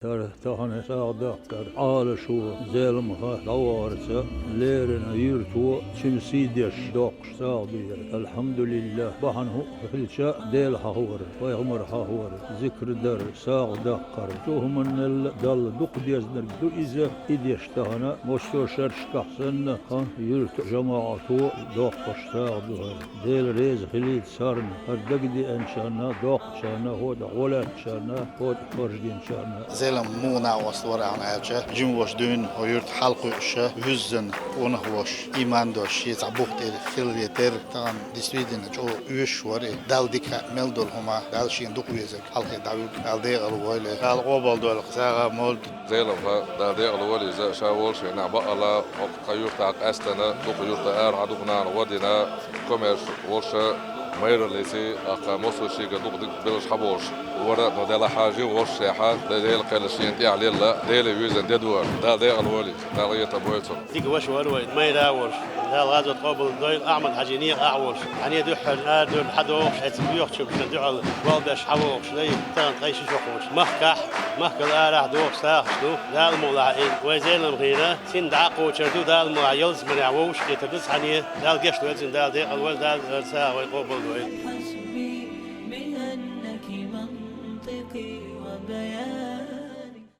تهنا ساعدة على شو زلمها دورسة ليرنا يرتو شمسيدش دوقش ساعدير الحمد لله بحنه فلشا ديل حهور ويغمر حهور ذكر در ساعدة قر شو هم دل دق ديزنر دو إذا إديش تهنا مشتو شرش كحسن خان يرت جماعته دوقش ساعدير ديل ريز خليد سارن هردق دي انشانا دوق شانا هود غولات شانا هود فرجين شانا زلم مونا وصور عن عجة جموش دون هيرت حلقة شة وزن ونهوش إيمان دوش يزعبوه تير خير تير تان دسويدين جو يوش وري دال ديكا ملدول هما دال شين دوك ويزك حلقة داوود دال دي الوالي دال قبل دول خسارة مولد زلم دال دي الوالي زا شاول شينا بقلا قيورت عق أستنا دوك يورت عدونا ودينا كوميرش ورشة مير ليسي أقا مصر شيء دوك بلش حبوش ورا مدلا حاجة ورشة ديل قلشين دي عليه لا ديل يوزن ديدور ديل الولي ديل يتبويتهم ديك وش وروي ما يداورش ديل غازو قبل دويل أعمل حاجينية أعورش يعني دوح دول حدوش حتبيوخ شو بس ندعو والدش حبوش لي تان غيش شوخوش مهك الآلة دوح ساخدو دال ملاعين وزين المغيرة سين دعقو شردو دال ملاعيلز من عووش يتدس حنيه دال قشتو يزن دال ديل الول دال ساوي قبل دويل